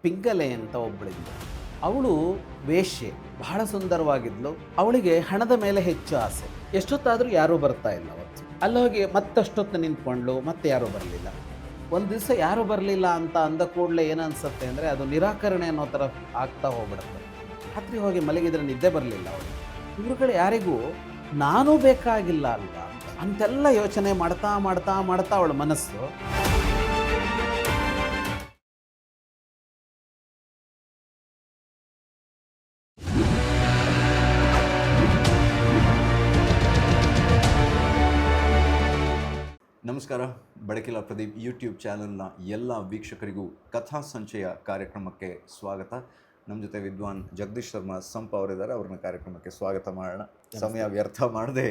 ಪಿಂಗಲೆ ಅಂತ ಒಬ್ಬಳಿದ್ಲು. ಅವಳು ವೇಶ್ಯೆ, ಬಹಳ ಸುಂದರವಾಗಿದ್ಲು. ಅವಳಿಗೆ ಹಣದ ಮೇಲೆ ಹೆಚ್ಚು ಆಸೆ. ಎಷ್ಟೊತ್ತಾದರೂ ಯಾರೂ ಬರ್ತಾ ಇಲ್ಲ ಅವತ್ತು. ಅಲ್ಲಿ ಹೋಗಿ ಮತ್ತಷ್ಟೊತ್ತು ನಿಂತ್ಕೊಂಡ್ಳು, ಮತ್ತೆ ಯಾರೂ ಬರಲಿಲ್ಲ. ಒಂದು ದಿವಸ ಯಾರೂ ಬರಲಿಲ್ಲ ಅಂತ ಅಂದ ಕೂಡಲೇ ಏನನ್ಸುತ್ತೆ ಅಂದರೆ ಅದು ನಿರಾಕರಣೆ ಅನ್ನೋ ಥರ ಆಗ್ತಾ ಹೋಗ್ಬಿಡುತ್ತೆ. ರಾತ್ರಿ ಹೋಗಿ ಮಲಗಿದ್ರೆ ನಿದ್ದೆ ಬರಲಿಲ್ಲ ಅವಳು. ಇವ್ರುಗಳು ಯಾರಿಗೂ ನಾನೂ ಬೇಕಾಗಿಲ್ಲ ಅಲ್ವಾ ಅಂತೆಲ್ಲ ಯೋಚನೆ ಮಾಡ್ತಾ ಮಾಡ್ತಾ ಮಾಡ್ತಾ ಅವಳ ಮನಸ್ಸು ನಮಸ್ಕಾರ. ಬೆಳಕಿಲ್ಲ ಪ್ರದೀಪ್ ಯೂಟ್ಯೂಬ್ ಚಾನಲ್ನ ಎಲ್ಲ ವೀಕ್ಷಕರಿಗೂ ಕಥಾ ಸಂಚಯ ಕಾರ್ಯಕ್ರಮಕ್ಕೆ ಸ್ವಾಗತ. ನಮ್ಮ ಜೊತೆ ವಿದ್ವಾನ್ ಜಗದೀಶ್ ಶರ್ಮಾ ಸಂಪ ಅವರಿದ್ದಾರೆ. ಅವ್ರನ್ನ ಕಾರ್ಯಕ್ರಮಕ್ಕೆ ಸ್ವಾಗತ ಮಾಡೋಣ. ಸಮಯ ವ್ಯರ್ಥ ಮಾಡದೆ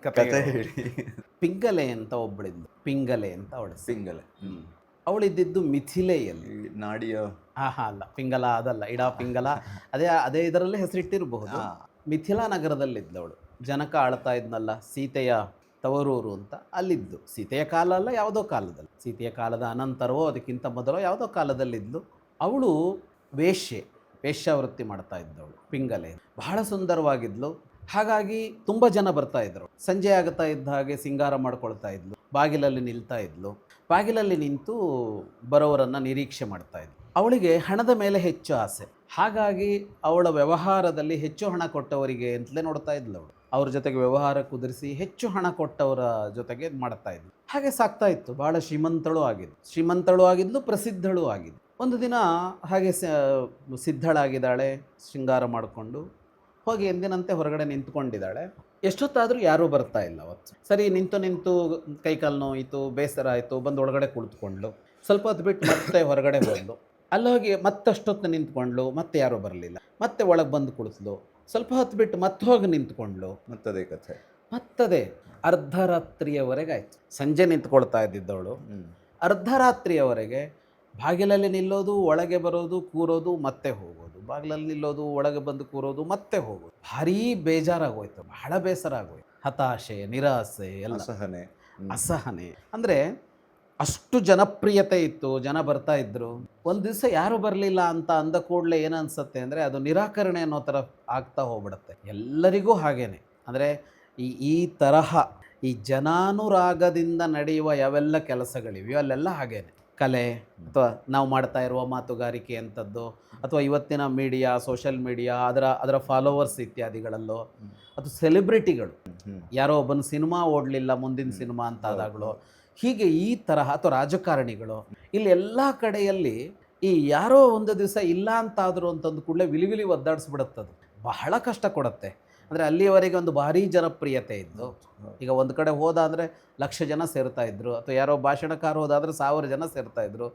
ಕಥೆ ಹೇಳಿ. ಪಿಂಗಲೆ ಅಂತ ಒಬ್ಬಳಿದ್ಲು. ಪಿಂಗಲೆ ಅಂತ ಅವಳು. ಪಿಂಗಲೆ ಅವಳಿದ್ದಿದ್ದು ಮಿಥಿಲೆಯಲ್ಲಿ. ನಾಡಿಯ ಅಲ್ಲ, ಪಿಂಗಲ ಅದಲ್ಲ, ಇಡಾ ಪಿಂಗಲ ಅದೇ ಇದರಲ್ಲೇ ಹೆಸರಿಟ್ಟಿರಬಹುದು. ಮಿಥಿಲಾ ನಗರದಲ್ಲಿದ್ದವಳು. ಜನಕ ಆಳ್ತಾ ಇದ್ನಲ್ಲ, ಸೀತೆಯ ತವರೂರು ಅಂತ, ಅಲ್ಲಿದ್ದು. ಸೀತೆಯ ಕಾಲ ಅಲ್ಲ, ಯಾವುದೋ ಕಾಲದಲ್ಲಿ, ಸೀತೆಯ ಕಾಲದ ಅನಂತರವೋ ಅದಕ್ಕಿಂತ ಮೊದಲೋ ಯಾವುದೋ ಕಾಲದಲ್ಲಿದ್ದು. ಅವಳು ವೇಶ್ಯಾವೃತ್ತಿ ಮಾಡ್ತಾ ಇದ್ದವಳು. ಪಿಂಗಲೆ ಬಹಳ ಸುಂದರವಾಗಿದ್ಲು. ಹಾಗಾಗಿ ತುಂಬ ಜನ ಬರ್ತಾ ಇದ್ರು. ಸಂಜೆ ಆಗುತ್ತಾ ಇದ್ದ ಹಾಗೆ ಸಿಂಗಾರ ಮಾಡ್ಕೊಳ್ತಾ ಇದ್ಲು. ಬಾಗಿಲಲ್ಲಿ ನಿಲ್ತಾ ಇದ್ಲು. ಬಾಗಿಲಲ್ಲಿ ನಿಂತು ಬರೋವರನ್ನು ನಿರೀಕ್ಷೆ ಮಾಡ್ತಾ ಇದ್ಲು. ಅವಳಿಗೆ ಹಣದ ಮೇಲೆ ಹೆಚ್ಚು ಆಸೆ. ಹಾಗಾಗಿ ಅವಳ ವ್ಯವಹಾರದಲ್ಲಿ ಹೆಚ್ಚು ಹಣ ಕೊಟ್ಟವರಿಗೆ ಅಂತಲೇ ನೋಡ್ತಾ ಇದ್ಲು ಅವಳು. ಅವ್ರ ಜೊತೆಗೆ ವ್ಯವಹಾರ ಕುದುರಿಸಿ ಹೆಚ್ಚು ಹಣ ಕೊಟ್ಟವರ ಜೊತೆಗೆ ಮಾಡ್ತಾ ಇದ್ಲು. ಹಾಗೆ ಸಾಕ್ತಾ ಇತ್ತು. ಭಾಳ ಶ್ರೀಮಂತಳು ಆಗಿದ್ಲು, ಪ್ರಸಿದ್ಧಳು ಆಗಿದ್ಲು. ಒಂದು ದಿನ ಹಾಗೆ ಸಿದ್ಧಳಾಗಿದ್ದಾಳೆ, ಶೃಂಗಾರ ಮಾಡಿಕೊಂಡು ಹೋಗಿ ಎಂದಿನಂತೆ ಹೊರಗಡೆ ನಿಂತ್ಕೊಂಡಿದ್ದಾಳೆ. ಎಷ್ಟೊತ್ತಾದರೂ ಯಾರೂ ಬರ್ತಾ ಇಲ್ಲ ಅವತ್ತು. ಸರಿ, ನಿಂತು ಕೈಕಾಲು ನೋಯಿತು, ಬೇಸರ ಆಯಿತು, ಬಂದು ಒಳಗಡೆ ಕುಳಿತುಕೊಂಡ್ಳು. ಸ್ವಲ್ಪ ಹೊತ್ತು ಬಿಟ್ಟು ಮತ್ತೆ ಹೊರಗಡೆ ಬಂದು ಅಲ್ಲಿ ಹೋಗಿ ಮತ್ತಷ್ಟೊತ್ತು ನಿಂತ್ಕೊಂಡ್ಳು, ಮತ್ತೆ ಯಾರೂ ಬರಲಿಲ್ಲ. ಮತ್ತೆ ಒಳಗೆ ಬಂದು ಕುಳಿತಲು. ಸ್ವಲ್ಪ ಹೊತ್ತು ಬಿಟ್ಟು ಮತ್ತೆ ಹೋಗಿ ನಿಂತ್ಕೊಂಡ್ಳು. ಮತ್ತದೇ ಕಥೆ. ಮತ್ತದೇ ಅರ್ಧರಾತ್ರಿಯವರೆಗೆ ಆಯಿತು. ಸಂಜೆ ನಿಂತ್ಕೊಳ್ತಾ ಇದ್ದಿದ್ದವಳು ಅರ್ಧರಾತ್ರಿಯವರೆಗೆ ಬಾಗಿಲಲ್ಲಿ ನಿಲ್ಲೋದು, ಒಳಗೆ ಬರೋದು, ಕೂರೋದು, ಮತ್ತೆ ಹೋಗೋದು, ಬಾಗಿಲಲ್ಲಿ ನಿಲ್ಲೋದು, ಒಳಗೆ ಬಂದು ಕೂರೋದು, ಮತ್ತೆ ಹೋಗೋದು. ಭಾರೀ ಬೇಜಾರಾಗೋಯ್ತು, ಬಹಳ ಬೇಸರ ಆಗೋಯ್ತು. ಹತಾಶೆ, ನಿರಾಸೆ, ಎಲ್ಲ ಅಸಹನೆ. ಅಂದರೆ ಅಷ್ಟು ಜನಪ್ರಿಯತೆ ಇತ್ತು, ಜನ ಬರ್ತಾ ಇದ್ರು. ಒಂದು ದಿವಸ ಯಾರು ಬರಲಿಲ್ಲ ಅಂತ ಅಂದ ಕೂಡಲೇ ಏನನ್ಸುತ್ತೆ ಅಂದರೆ ಅದು ನಿರಾಕರಣೆ ಅನ್ನೋ ಥರ ಆಗ್ತಾ ಹೋಗ್ಬಿಡುತ್ತೆ. ಎಲ್ಲರಿಗೂ ಹಾಗೇನೆ. ಅಂದರೆ ಈ ತರಹ ಈ ಜನಾನುರಾಗದಿಂದ ನಡೆಯುವ ಯಾವೆಲ್ಲ ಕೆಲಸಗಳಿವೆಯೋ ಅಲ್ಲೆಲ್ಲ ಹಾಗೇನೆ. ಕಲೆ ಅಥವಾ ನಾವು ಮಾಡ್ತಾ ಇರುವ ಮಾತುಗಾರಿಕೆ ಅಂಥದ್ದು, ಅಥವಾ ಇವತ್ತಿನ ಮೀಡಿಯಾ, ಸೋಷಿಯಲ್ ಮೀಡಿಯಾ, ಅದರ ಫಾಲೋವರ್ಸ್ ಇತ್ಯಾದಿಗಳಲ್ಲೋ, ಅಥವಾ ಸೆಲೆಬ್ರಿಟಿಗಳು, ಯಾರೋ ಒಬ್ಬನ ಸಿನಿಮಾ ಓಡಲಿಲ್ಲ, ಮುಂದಿನ ಸಿನಿಮಾ ಅಂತ ಆದಾಗಲೋ, ಹೀಗೆ ಈ ತರಹ, ಅಥವಾ ರಾಜಕಾರಣಿಗಳು, ಇಲ್ಲಿ ಎಲ್ಲ ಕಡೆಯಲ್ಲಿ ಈ ಯಾರೋ ಒಂದು ದಿವಸ ಇಲ್ಲ ಅಂತಾದರೂ ಅಂತಂದು ಕೂಡಲೇ ವಿಲಿವಿಲಿ ಒದ್ದಾಡಿಸ್ಬಿಡುತ್ತದು. ಬಹಳ ಕಷ್ಟ ಕೊಡುತ್ತೆ. ಅಂದರೆ ಅಲ್ಲಿಯವರೆಗೆ ಒಂದು ಭಾರೀ ಜನಪ್ರಿಯತೆ ಇದ್ದು, ಈಗ ಒಂದು ಕಡೆ ಹೋದ ಅಂದರೆ 1,00,000 ಜನ ಸೇರ್ತಾ ಇದ್ರು, ಅಥವಾ ಯಾರೋ ಭಾಷಣಕಾರ ಹೋದಾದ್ರೆ 1,000 ಜನ ಸೇರ್ತಾ ಇದ್ರು.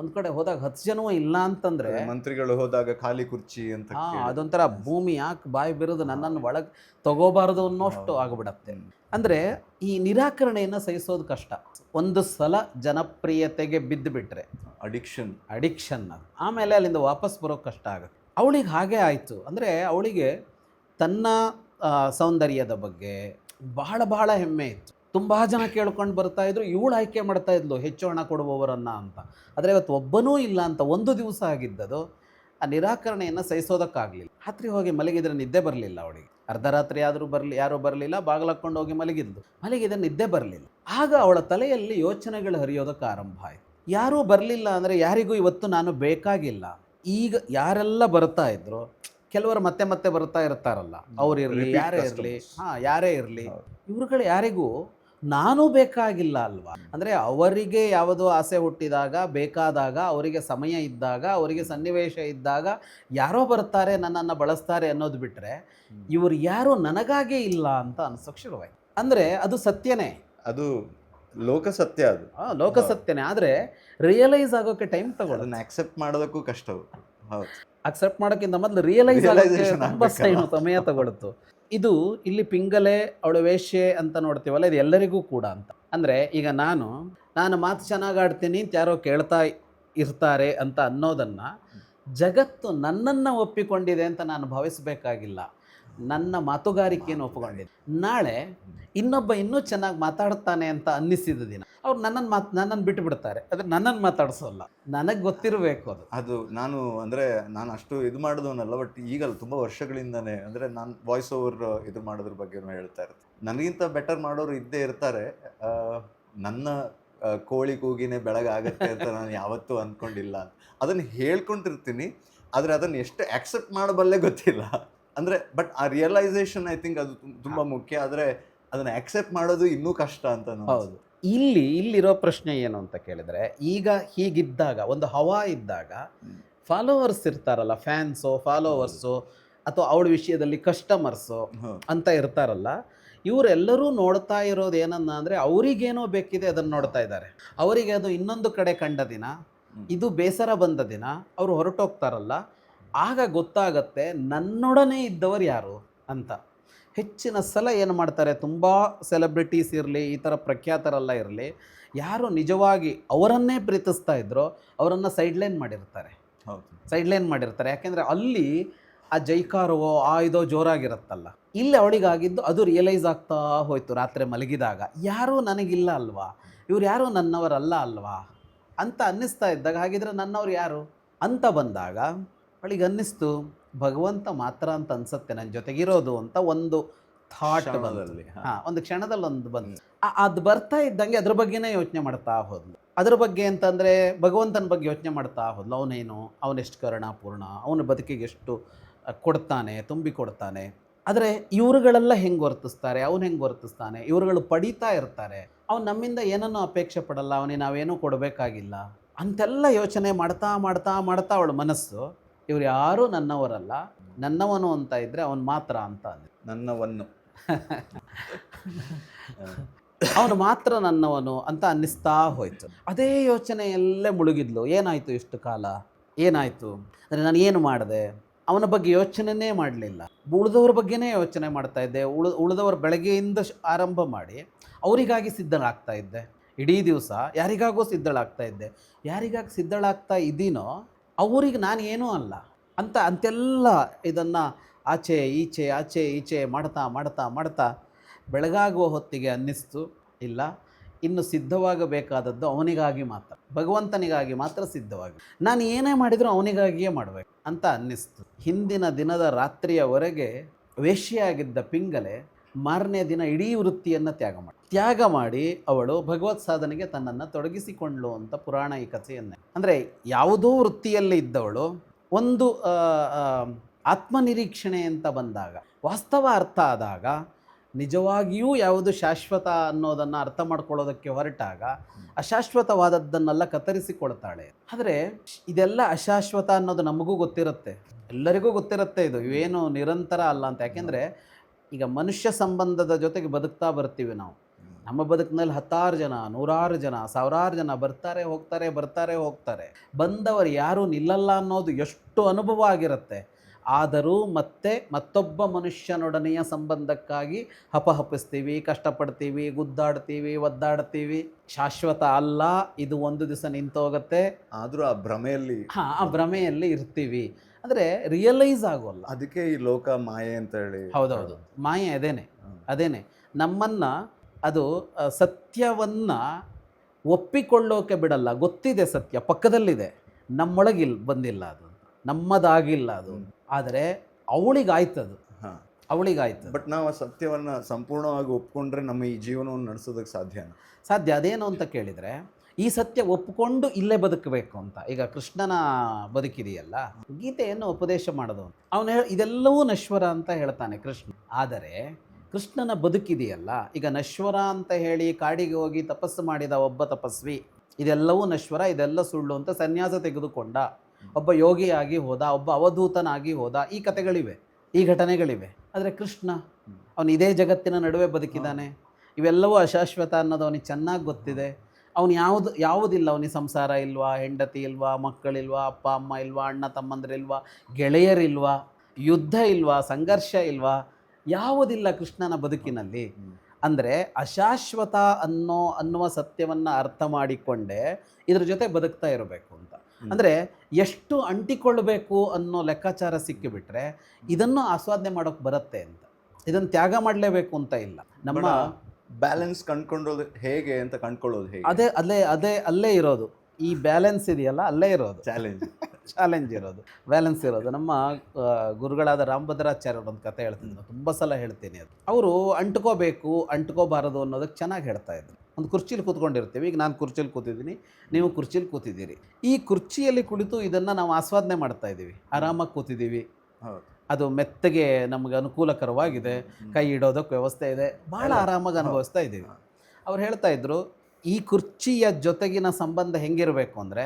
ಒಂದು ಕಡೆ ಹೋದಾಗ 10 ಜನವೂ ಇಲ್ಲ ಅಂತಂದರೆ, ಮಂತ್ರಿಗಳು ಹೋದಾಗ ಖಾಲಿ ಕುರ್ಚಿ ಅಂತ, ಅದೊಂಥರ ಭೂಮಿ ಯಾಕೆ ಬಾಯಿ ಬಿರೋದು, ನನ್ನನ್ನು ಒಳಗೆ ತಗೋಬಾರ್ದು ಅನ್ನೋಷ್ಟು ಆಗಿಬಿಡತ್ತೆ. ಅಂದರೆ ಈ ನಿರಾಕರಣೆಯನ್ನು ಸಹಿಸೋದು ಕಷ್ಟ. ಒಂದು ಸಲ ಜನಪ್ರಿಯತೆಗೆ ಬಿದ್ದು ಬಿಟ್ಟರೆ ಅಡಿಕ್ಷನ್ ಅದು, ಆಮೇಲೆ ಅಲ್ಲಿಂದ ವಾಪಸ್ ಬರೋಕ್ಕೆ ಕಷ್ಟ ಆಗುತ್ತೆ. ಅವಳಿಗೆ ಹಾಗೆ ಆಯಿತು. ಅಂದರೆ ಅವಳಿಗೆ ತನ್ನ ಸೌಂದರ್ಯದ ಬಗ್ಗೆ ಬಹಳ ಹೆಮ್ಮೆ ಇತ್ತು. ತುಂಬ ಜನ ಕೇಳ್ಕೊಂಡು ಬರ್ತಾಯಿದ್ರು, ಇವಳು ಆಯ್ಕೆ ಮಾಡ್ತಾಯಿದ್ಲು ಹೆಚ್ಚು ಹಣ ಕೊಡುವವರನ್ನು ಅಂತ. ಆದರೆ ಇವತ್ತು ಒಬ್ಬನೂ ಇಲ್ಲ ಅಂತ ಒಂದು ದಿವಸ ಆಗಿದ್ದದು. ಆ ನಿರಾಕರಣೆಯನ್ನು ಸಹಿಸೋದಕ್ಕಾಗಲಿಲ್ಲ. ರಾತ್ರಿ ಹೋಗಿ ಮಲಗಿದ್ರೆ ನಿದ್ದೆ ಬರಲಿಲ್ಲ ಅವಳಿಗೆ. ಅರ್ಧರಾತ್ರಿ ಆದರೂ ಯಾರೂ ಬರಲಿಲ್ಲ. ಬಾಗಿಲಕ್ಕೊಂಡು ಹೋಗಿ ಮಲಗಿದ್ರೆ ನಿದ್ದೆ ಬರಲಿಲ್ಲ. ಆಗ ಅವಳ ತಲೆಯಲ್ಲಿ ಯೋಚನೆಗಳು ಹರಿಯೋದಕ್ಕೆ ಆರಂಭ ಆಯಿತು. ಯಾರೂ ಬರಲಿಲ್ಲ ಅಂದರೆ ಯಾರಿಗೂ ಇವತ್ತು ನಾನು ಬೇಕಾಗಿಲ್ಲ. ಈಗ ಯಾರೆಲ್ಲ ಬರ್ತಾ ಇದ್ರು, ಕೆಲವರು ಮತ್ತೆ ಬರ್ತಾ ಇರ್ತಾರಲ್ಲ, ಅವ್ರಿರಲಿ, ಯಾರೇ ಇರಲಿ, ಇವ್ರುಗಳು ಯಾರಿಗೂ ನಾನೂ ಬೇಕಾಗಿಲ್ಲ ಅಲ್ವಾ. ಅಂದರೆ ಅವರಿಗೆ ಯಾವುದೋ ಆಸೆ ಹುಟ್ಟಿದಾಗ, ಬೇಕಾದಾಗ, ಅವರಿಗೆ ಸಮಯ ಇದ್ದಾಗ, ಅವರಿಗೆ ಸನ್ನಿವೇಶ ಇದ್ದಾಗ ಯಾರೋ ಬರ್ತಾರೆ, ನನ್ನನ್ನು ಬಳಸ್ತಾರೆ ಅನ್ನೋದು ಬಿಟ್ಟರೆ ಇವರು ಯಾರೂ ನನಗಾಗೇ ಇಲ್ಲ ಅಂತ ಅನ್ಸೋಕ್ಕೆ ಶುರುವಾಯ್ತು. ಅಂದರೆ ಅದು ಸತ್ಯನೇ, ಅದು ಲೋಕಸತ್ಯ, ಅದು ಲೋಕಸತ್ಯನೇ. ಆದರೆ ರಿಯಲೈಸ್ ಆಗೋಕ್ಕೆ ಟೈಮ್ ತಗೊಳ್ಳೋದು, ಅಕ್ಸೆಪ್ಟ್ ಮಾಡೋದಕ್ಕೂ ಕಷ್ಟ. ಹೌದು, ಅಕ್ಸೆಪ್ಟ್ ಮಾಡೋಕ್ಕಿಂತ ಮೊದಲು ರಿಯಲೈಸ್ ಆಗೋಕ್ಕೆ ತುಂಬ ಸಮಯ ತಗೊಳ್ತು. ಇದು ಇಲ್ಲಿ ಪಿಂಗಲೆ, ಅವಳು ವೇಶ್ಯೆ ಅಂತ ನೋಡ್ತೀವಲ್ಲ, ಇದು ಎಲ್ಲರಿಗೂ ಕೂಡ ಅಂತ. ಅಂದರೆ ಈಗ ನಾನು ಮಾತು ಚೆನ್ನಾಗಿ ಆಡ್ತೀನಿ ಅಂತ ಯಾರೋ ಕೇಳ್ತಾ ಇರ್ತಾರೆ ಅಂತ ಅನ್ನೋದನ್ನು ಜಗತ್ತು ನನ್ನನ್ನು ಒಪ್ಪಿಕೊಂಡಿದೆ ಅಂತ ನಾನು ಭಾವಿಸಬೇಕಾಗಿಲ್ಲ. ನನ್ನ ಮಾತುಗಾರಿಕೆಯನ್ನು ಒಪ್ಪಿಕೊಂಡಿದೆ. ನಾಳೆ ಇನ್ನೊಬ್ಬ ಇನ್ನೂ ಚೆನ್ನಾಗಿ ಮಾತಾಡ್ತಾನೆ ಅಂತ ಅನ್ನಿಸಿದ ದಿನ ಅವ್ರು ನನ್ನನ್ನು ಬಿಟ್ಟು ಬಿಡ್ತಾರೆ, ಆದರೆ ನನ್ನನ್ನು ಮಾತಾಡಿಸೋಲ್ಲ. ನನಗೆ ಗೊತ್ತಿರಬೇಕು ಅದು. ಅದು ನಾನು ಅಷ್ಟು ಇದು ಮಾಡಿದವನಲ್ಲ, ಬಟ್ ಈಗಲ್ಲ ತುಂಬ ವರ್ಷಗಳಿಂದಾನೆ ನಾನು ವಾಯ್ಸ್ ಓವರ್ ಇದು ಮಾಡೋದ್ರ ಬಗ್ಗೆ ಹೇಳ್ತಾ ಇರ್ತೀನಿ. ನನಗಿಂತ ಬೆಟರ್ ಮಾಡೋರು ಇದ್ದೇ ಇರ್ತಾರೆ. ನನ್ನ ಕೋಳಿ ಕೂಗಿನೇ ಬೆಳಗಾಗತ್ತೆ ಅಂತ ನಾನು ಯಾವತ್ತೂ ಅಂದ್ಕೊಂಡಿಲ್ಲ. ಅದನ್ನು ಹೇಳ್ಕೊಂಡಿರ್ತೀನಿ, ಆದರೆ ಅದನ್ನು ಎಷ್ಟು ಆಕ್ಸೆಪ್ಟ್ ಮಾಡಬಲ್ಲೆ ಗೊತ್ತಿಲ್ಲ. ಬಟ್ ಆ ರಿಯಲೈಸೇಷನ್ ಐ ಥಿಂಕ್ ಅದು ತುಂಬ ಮುಖ್ಯ. ಆದರೆ ಅದನ್ನು ಆಕ್ಸೆಪ್ಟ್ ಮಾಡೋದು ಇನ್ನೂ ಕಷ್ಟ ಅಂತ. ಹೌದು. ಇಲ್ಲಿರೋ ಪ್ರಶ್ನೆ ಏನು ಅಂತ ಕೇಳಿದ್ರೆ, ಈಗ ಹೀಗಿದ್ದಾಗ, ಒಂದು ಹವಾ ಇದ್ದಾಗ ಫಾಲೋವರ್ಸ್ ಇರ್ತಾರಲ್ಲ, ಫ್ಯಾನ್ಸು, ಫಾಲೋವರ್ಸು, ಅಥವಾ ಅವಳ ವಿಷಯದಲ್ಲಿ ಕಸ್ಟಮರ್ಸು ಅಂತ ಇರ್ತಾರಲ್ಲ, ಇವರೆಲ್ಲರೂ ನೋಡ್ತಾ ಇರೋದು ಏನನ್ನ ಅಂದರೆ, ಅವರಿಗೇನೋ ಬೇಕಿದೆ ಅದನ್ನು ನೋಡ್ತಾ ಇದ್ದಾರೆ. ಅವರಿಗೆ ಅದು ಇನ್ನೊಂದು ಕಡೆ ಕಂಡ ದಿನ, ಇದು ಬೇಸರ ಬಂದ ದಿನ ಅವರು ಹೊರಟೋಗ್ತಾರಲ್ಲ, ಆಗ ಗೊತ್ತಾಗತ್ತೆ ನನ್ನೊಡನೆ ಇದ್ದವರು ಯಾರು ಅಂತ. ಹೆಚ್ಚಿನ ಸಲ ಏನು ಮಾಡ್ತಾರೆ, ತುಂಬ ಸೆಲೆಬ್ರಿಟೀಸ್ ಇರಲಿ, ಈ ಥರ ಪ್ರಖ್ಯಾತರೆಲ್ಲ ಇರಲಿ, ಯಾರು ನಿಜವಾಗಿ ಅವರನ್ನೇ ಪ್ರೀತಿಸ್ತಾ ಇದ್ರೋ ಅವರನ್ನು ಸೈಡ್ಲೈನ್ ಮಾಡಿರ್ತಾರೆ. ಸೈಡ್ಲೈನ್ ಮಾಡಿರ್ತಾರೆ. ಯಾಕೆಂದರೆ ಅಲ್ಲಿ ಆ ಜೈಕಾರವೋ ಇದೋ ಜೋರಾಗಿರುತ್ತಲ್ಲ. ಇಲ್ಲಿ ಅವಳಿಗಾಗಿದ್ದು ಅದು ರಿಯಲೈಸ್ ಆಗ್ತಾ ಹೋಯ್ತು ರಾತ್ರಿ ಮಲಗಿದಾಗ, ಯಾರೂ ನನಗಿಲ್ಲ ಅಲ್ವಾ, ಇವ್ರು ಯಾರೂ ನನ್ನವರಲ್ಲ ಅಲ್ವಾ ಅಂತ ಅನ್ನಿಸ್ತಾ ಇದ್ದಾಗ, ಹಾಗಿದ್ರೆ ನನ್ನವ್ರು ಯಾರು ಅಂತ ಬಂದಾಗ ಅವಳಿಗೆ ಅನ್ನಿಸ್ತು ಭಗವಂತ ಮಾತ್ರ ಅಂತ ಅನ್ಸುತ್ತೆ ನನ್ನ ಜೊತೆಗಿರೋದು ಅಂತ ಒಂದು ಥಾಟ್ ಬಂದಲ್ಲಿ. ಒಂದು ಕ್ಷಣದಲ್ಲಿ ಒಂದು ಬಂತು. ಅದು ಬರ್ತಾ ಇದ್ದಂಗೆ ಅದ್ರ ಬಗ್ಗೆನೇ ಯೋಚನೆ ಮಾಡ್ತಾ ಹೋದ್ಲು. ಅದ್ರ ಬಗ್ಗೆ ಅಂತಂದರೆ ಭಗವಂತನ ಬಗ್ಗೆ ಯೋಚನೆ ಮಾಡ್ತಾ ಹೋದ್ಲು. ಅವನೇನು, ಅವನೆಷ್ಟು ಕರುಣಾಪೂರ್ಣ, ಅವನ ಬದುಕಿಗೆ ಎಷ್ಟು ಕೊಡ್ತಾನೆ, ತುಂಬಿ ಕೊಡ್ತಾನೆ. ಆದರೆ ಇವರುಗಳೆಲ್ಲ ಹೆಂಗೆ ವರ್ತಿಸ್ತಾರೆ, ಅವನು ಹೆಂಗೆ ವರ್ತಿಸ್ತಾನೆ, ಇವರುಗಳು ಪಡೀತಾ ಇರ್ತಾರೆ, ಅವ್ನು ನಮ್ಮಿಂದ ಏನನ್ನೂ ಅಪೇಕ್ಷೆ ಪಡಲ್ಲ, ಅವನಿಗೆ ನಾವೇನೂ ಕೊಡಬೇಕಾಗಿಲ್ಲ ಅಂತೆಲ್ಲ ಯೋಚನೆ ಮಾಡ್ತಾ ಮಾಡ್ತಾ ಮಾಡ್ತಾ ಅವಳ ಮನಸ್ಸು ಇವ್ರು ಯಾರೂ ನನ್ನವರಲ್ಲ, ನನ್ನವನು ಅಂತ ಇದ್ದರೆ ಅವನು ಮಾತ್ರ ಅಂತ ಅಂದೆ. ನನ್ನವನ್ನು ಅವನು ಮಾತ್ರ ನನ್ನವನು ಅಂತ ಅನ್ನಿಸ್ತಾ ಹೋಯ್ತು. ಅದೇ ಯೋಚನೆಯಲ್ಲೇ ಮುಳುಗಿದ್ಲು. ಏನಾಯಿತು ಇಷ್ಟು ಕಾಲ, ಏನಾಯಿತು ಅಂದರೆ ನಾನು ಏನು ಮಾಡಿದೆ, ಅವನ ಬಗ್ಗೆ ಯೋಚನೆನೇ ಮಾಡಲಿಲ್ಲ, ಉಳಿದವ್ರ ಬಗ್ಗೆನೇ ಯೋಚನೆ ಮಾಡ್ತಾ ಇದ್ದೆ. ಉಳಿದವ್ರ ಬೆಳಗ್ಗೆಯಿಂದ ಆರಂಭ ಮಾಡಿ ಅವರಿಗಾಗಿ ಸಿದ್ಧಳಾಗ್ತಾ ಇದ್ದೆ. ಇಡೀ ದಿವಸ ಯಾರಿಗಾಗೋ ಸಿದ್ಧಳಾಗ್ತಾ ಇದ್ದೆ. ಯಾರಿಗಾಗಿ ಸಿದ್ಧಳಾಗ್ತಾ ಇದ್ದೀನೋ ಅವ್ರಿಗೆ ನಾನು ಏನೂ ಅಲ್ಲ ಅಂತೆಲ್ಲ ಇದನ್ನು ಆಚೆ ಈಚೆ ಮಾಡ್ತಾ ಮಾಡ್ತಾ ಮಾಡ್ತಾ ಬೆಳಗಾಗುವ ಹೊತ್ತಿಗೆ ಅನ್ನಿಸ್ತು, ಇಲ್ಲ, ಇನ್ನು ಸಿದ್ಧವಾಗಬೇಕಾದದ್ದು ಅವನಿಗಾಗಿ ಮಾತ್ರ, ಭಗವಂತನಿಗಾಗಿ ಮಾತ್ರ ಸಿದ್ಧವಾಗಿ, ನಾನು ಏನೇ ಮಾಡಿದರೂ ಅವನಿಗಾಗಿಯೇ ಮಾಡಬೇಕು ಅಂತ ಅನ್ನಿಸ್ತು. ಹಿಂದಿನ ದಿನದ ರಾತ್ರಿಯವರೆಗೆ ವೇಶ್ಯೆಯಾಗಿದ್ದ ಪಿಂಗಲೆ ಮಾರನೇ ದಿನ ಇಡೀ ವೃತ್ತಿಯನ್ನು ತ್ಯಾಗ ಮಾಡಿ ಅವಳು ಭಗವತ್ ಸಾಧನೆಗೆ ತನ್ನನ್ನು ತೊಡಗಿಸಿಕೊಂಡ್ಳು ಅಂತ ಪುರಾಣ ಈ ಕಥೆಯನ್ನೇ. ಅಂದರೆ ಯಾವುದೋ ವೃತ್ತಿಯಲ್ಲಿ ಇದ್ದವಳು ಒಂದು ಆತ್ಮನಿರೀಕ್ಷಣೆ ಅಂತ ಬಂದಾಗ, ವಾಸ್ತವ ಅರ್ಥ ಆದಾಗ, ನಿಜವಾಗಿಯೂ ಯಾವುದು ಶಾಶ್ವತ ಅನ್ನೋದನ್ನು ಅರ್ಥ ಮಾಡ್ಕೊಳ್ಳೋದಕ್ಕೆ ಹೊರಟಾಗ ಅಶಾಶ್ವತವಾದದ್ದನ್ನೆಲ್ಲ ಕತ್ತರಿಸಿಕೊಳ್ತಾಳೆ. ಆದರೆ ಇದೆಲ್ಲ ಅಶಾಶ್ವತ ಅನ್ನೋದು ನಮಗೂ ಗೊತ್ತಿರುತ್ತೆ, ಎಲ್ಲರಿಗೂ ಗೊತ್ತಿರುತ್ತೆ, ಇವೇನು ನಿರಂತರ ಅಲ್ಲ ಅಂತ. ಯಾಕೆಂದರೆ ಈಗ ಮನುಷ್ಯ ಸಂಬಂಧದ ಜೊತೆಗೆ ಬದುಕ್ತಾ ಬರ್ತೀವಿ ನಾವು. ನಮ್ಮ ಬದುಕಿನಲ್ಲಿ 10 ಜನ, 100 ಜನ, 1000 ಜನ ಬರ್ತಾರೆ ಹೋಗ್ತಾರೆ. ಬಂದವರು ಯಾರೂ ನಿಲ್ಲಲ್ಲ ಅನ್ನೋದು ಎಷ್ಟು ಅನುಭವ ಆಗಿರುತ್ತೆ. ಆದರೂ ಮತ್ತೊಬ್ಬ ಮನುಷ್ಯನೊಡನೆಯ ಸಂಬಂಧಕ್ಕಾಗಿ ಹಪಹಪಿಸ್ತೀವಿ, ಕಷ್ಟಪಡ್ತೀವಿ, ಗುದ್ದಾಡ್ತೀವಿ, ಒದ್ದಾಡ್ತೀವಿ. ಶಾಶ್ವತ ಅಲ್ಲ, ಇದು ಒಂದು ದಿವಸ ನಿಂತೋಗುತ್ತೆ. ಆದರೂ ಆ ಭ್ರಮೆಯಲ್ಲಿ ಇರ್ತೀವಿ. ಅಂದರೆ ರಿಯಲೈಸ್ ಆಗೋಲ್ಲ. ಅದಕ್ಕೆ ಈ ಲೋಕ ಮಾಯೆ ಅಂತ ಹೇಳಿ. ಹೌದೌದು, ಮಾಯೆ ಅದೇನೆ ನಮ್ಮನ್ನು ಅದು ಸತ್ಯವನ್ನು ಒಪ್ಪಿಕೊಳ್ಳೋಕೆ ಬಿಡಲ್ಲ. ಗೊತ್ತಿದೆ ಸತ್ಯ ಪಕ್ಕದಲ್ಲಿದೆ, ನಮ್ಮೊಳಗಿಲ್ಲ, ಬಂದಿಲ್ಲ, ಅದು ನಮ್ಮದಾಗಿಲ್ಲ ಅದು. ಆದರೆ ಅವಳಿಗಾಯ್ತದು. ಬಟ್ ನಾವು ಆ ಸತ್ಯವನ್ನು ಸಂಪೂರ್ಣವಾಗಿ ಒಪ್ಕೊಂಡ್ರೆ ನಮ್ಮ ಈ ಜೀವನವನ್ನು ನಡೆಸೋದಕ್ಕೆ ಸಾಧ್ಯ. ಅದೇನು ಅಂತ ಕೇಳಿದರೆ, ಈ ಸತ್ಯ ಒಪ್ಪಿಕೊಂಡು ಇಲ್ಲೇ ಬದುಕಬೇಕು ಅಂತ. ಈಗ ಕೃಷ್ಣನ ಬದುಕಿದೆಯಲ್ಲ, ಗೀತೆಯನ್ನು ಉಪದೇಶ ಮಾಡೋದು, ಅವನು ಇದೆಲ್ಲವೂ ನಶ್ವರ ಅಂತ ಹೇಳ್ತಾನೆ ಕೃಷ್ಣ. ಆದರೆ ಕೃಷ್ಣನ ಬದುಕಿದೆಯಲ್ಲ, ಈಗ ನಶ್ವರ ಅಂತ ಹೇಳಿ ಕಾಡಿಗೆ ಹೋಗಿ ತಪಸ್ಸು ಮಾಡಿದ ಒಬ್ಬ ತಪಸ್ವಿ, ಇದೆಲ್ಲವೂ ನಶ್ವರ, ಇದೆಲ್ಲ ಸುಳ್ಳು ಅಂತ ಸನ್ಯಾಸ ತೆಗೆದುಕೊಂಡ, ಒಬ್ಬ ಯೋಗಿಯಾಗಿ ಹೋದ, ಒಬ್ಬ ಅವಧೂತನಾಗಿ ಹೋದ, ಈ ಕಥೆಗಳಿವೆ, ಈ ಘಟನೆಗಳಿವೆ. ಆದರೆ ಕೃಷ್ಣ ಅವನು ಇದೇ ಜಗತ್ತಿನ ನಡುವೆ ಬದುಕಿದ್ದಾನೆ. ಇವೆಲ್ಲವೂ ಅಶಾಶ್ವತ ಅನ್ನೋದು ಅವನಿಗೆ ಚೆನ್ನಾಗಿ ಗೊತ್ತಿದೆ. ಅವನು ಯಾವುದಿಲ್ಲ, ಅವನಿಗೆ ಸಂಸಾರ ಇಲ್ವಾ, ಹೆಂಡತಿ ಇಲ್ವಾ, ಮಕ್ಕಳಿಲ್ವಾ, ಅಪ್ಪ ಅಮ್ಮ ಇಲ್ವಾ, ಅಣ್ಣ ತಮ್ಮಂದಿರಿಲ್ವಾ, ಗೆಳೆಯರಿಲ್ವಾ, ಯುದ್ಧ ಇಲ್ವಾ, ಸಂಘರ್ಷ ಇಲ್ವಾ, ಯಾವುದಿಲ್ಲ ಕೃಷ್ಣನ ಬದುಕಿನಲ್ಲಿ. ಅಂದರೆ ಅಶಾಶ್ವತ ಅನ್ನುವ ಸತ್ಯವನ್ನು ಅರ್ಥ ಮಾಡಿಕೊಂಡೇ ಇದ್ರ ಜೊತೆ ಬದುಕ್ತಾ ಇರಬೇಕು ಅಂತ. ಅಂದರೆ ಎಷ್ಟು ಅಂಟಿಕೊಳ್ಬೇಕು ಅನ್ನೋ ಲೆಕ್ಕಾಚಾರ ಸಿಕ್ಕಿಬಿಟ್ರೆ ಇದನ್ನು ಆಸ್ವಾದನೆ ಮಾಡೋಕ್ಕೆ ಬರುತ್ತೆ ಅಂತ. ಇದನ್ನು ತ್ಯಾಗ ಮಾಡಲೇಬೇಕು ಅಂತ ಇಲ್ಲ. ಬ್ಯಾಲೆನ್ಸ್ ಕಂಡ್ಕೊಳ್ಳೋದು ಹೇಗೆ ಅಂತ ಕಂಡ್ಕೊಳ್ಳೋದು ಹೇಗೆ? ಅಲ್ಲೇ ಇರೋದು. ಈ ಬ್ಯಾಲೆನ್ಸ್ ಇದೆಯಲ್ಲ ಅಲ್ಲೇ ಇರೋದು. ಚಾಲೆಂಜ್. ಚಾಲೆಂಜ್ ಇರೋದು, ಬ್ಯಾಲೆನ್ಸ್ ಇರೋದು. ನಮ್ಮ ಗುರುಗಳಾದ ರಾಮಭದ್ರಾಚಾರ್ಯರು ಒಂದು ಕತೆ ಹೇಳ್ತೀನಿ, ನಾನು ತುಂಬ ಸಲ ಹೇಳ್ತೀನಿ ಅದು. ಅವರು ಅಂಟ್ಕೋಬೇಕು ಅಂಟ್ಕೋಬಾರದು ಅನ್ನೋದಕ್ಕೆ ಚೆನ್ನಾಗಿ ಹೇಳ್ತಾ ಇದ್ರು. ಒಂದು ಕುರ್ಚೀಲಿ ಕೂತ್ಕೊಂಡಿರ್ತೀವಿ, ಈಗ ನಾನು ಕುರ್ಚೀಲಿ ಕೂತಿದ್ದೀನಿ, ನೀವು ಕುರ್ಚೀಲಿ ಕೂತಿದ್ದೀರಿ. ಈ ಕುರ್ಚಿಯಲ್ಲಿ ಕುಳಿತು ಇದನ್ನು ನಾವು ಆಸ್ವಾದನೆ ಮಾಡ್ತಾ ಇದ್ದೀವಿ, ಆರಾಮಾಗಿ ಕೂತಿದ್ದೀವಿ, ಹೌದು. ಅದು ಮೆತ್ತಗೆ ನಮಗೆ ಅನುಕೂಲಕರವಾಗಿದೆ, ಕೈ ಇಡೋದಕ್ಕೆ ವ್ಯವಸ್ಥೆ ಇದೆ, ಭಾಳ ಆರಾಮಾಗಿ ಅನುಭವಿಸ್ತಾ ಇದ್ದೀವಿ. ಅವ್ರು ಹೇಳ್ತಾ ಇದ್ರು, ಈ ಕುರ್ಚಿಯ ಜೊತೆಗಿನ ಸಂಬಂಧ ಹೆಂಗಿರಬೇಕು ಅಂದರೆ,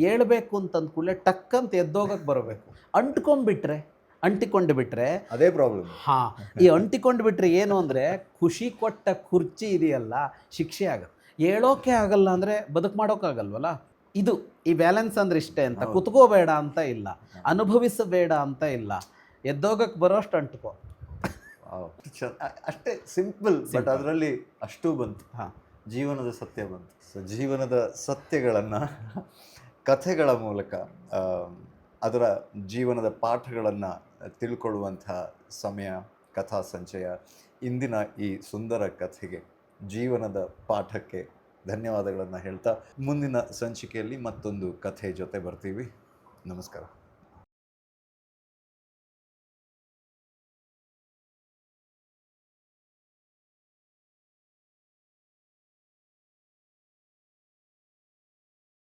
ಹೇಳ್ಬೇಕು ಅಂತಂದ ಕೂಡಲೇ ಟಕ್ಕಂತ ಎದ್ದೋಗಕ್ಕೆ ಬರಬೇಕು. ಅಂಟಿಕೊಂಡು ಬಿಟ್ರೆ ಅದೇ ಪ್ರಾಬ್ಲಮ್. ಹಾಂ, ಈ ಅಂಟಿಕೊಂಡು ಬಿಟ್ರೆ ಏನು ಅಂದರೆ, ಖುಷಿ ಕೊಟ್ಟ ಕುರ್ಚಿ ಇದೆಯಲ್ಲ ಶಿಕ್ಷೆ ಆಗುತ್ತೆ. ಹೇಳೋಕೆ ಆಗಲ್ಲ ಅಂದರೆ ಬದುಕು ಮಾಡೋಕ್ಕಾಗಲ್ವಲ್ಲ. ಇದು ಈ ಬ್ಯಾಲೆನ್ಸ್ ಅಂದ್ರೆ ಇಷ್ಟೇ ಅಂತ. ಕುತ್ಕೋಬೇಡ ಅಂತ ಇಲ್ಲ, ಅನುಭವಿಸಬೇಡ ಅಂತ ಇಲ್ಲ, ಎದ್ದೋಗಕ್ಕೆ ಬರೋಷ್ಟು ಅಂಟ್ಕೋ. ಅಷ್ಟೇ ಸಿಂಪಲ್, ಬಟ್ ಅದರಲ್ಲಿ ಅಷ್ಟು ಬಂತು. ಹಾಂ, ಜೀವನದ ಸತ್ಯ ಬಂತು. ಸೊ ಜೀವನದ ಸತ್ಯಗಳನ್ನು ಕಥೆಗಳ ಮೂಲಕ ಅದರ ಜೀವನದ ಪಾಠಗಳನ್ನು ತಿಳ್ಕೊಳ್ಳುವಂಥ ಸಮಯ ಕಥಾ ಸಂಚಯ. ಇಂದಿನ ಈ ಸುಂದರ ಕಥೆಗೆ, ಜೀವನದ ಪಾಠಕ್ಕೆ ಧನ್ಯವಾದಗಳನ್ನು ಹೇಳ್ತಾ ಮುಂದಿನ ಸಂಚಿಕೆಯಲ್ಲಿ ಮತ್ತೊಂದು ಕಥೆ ಜೊತೆ ಬರ್ತೀವಿ. ನಮಸ್ಕಾರ.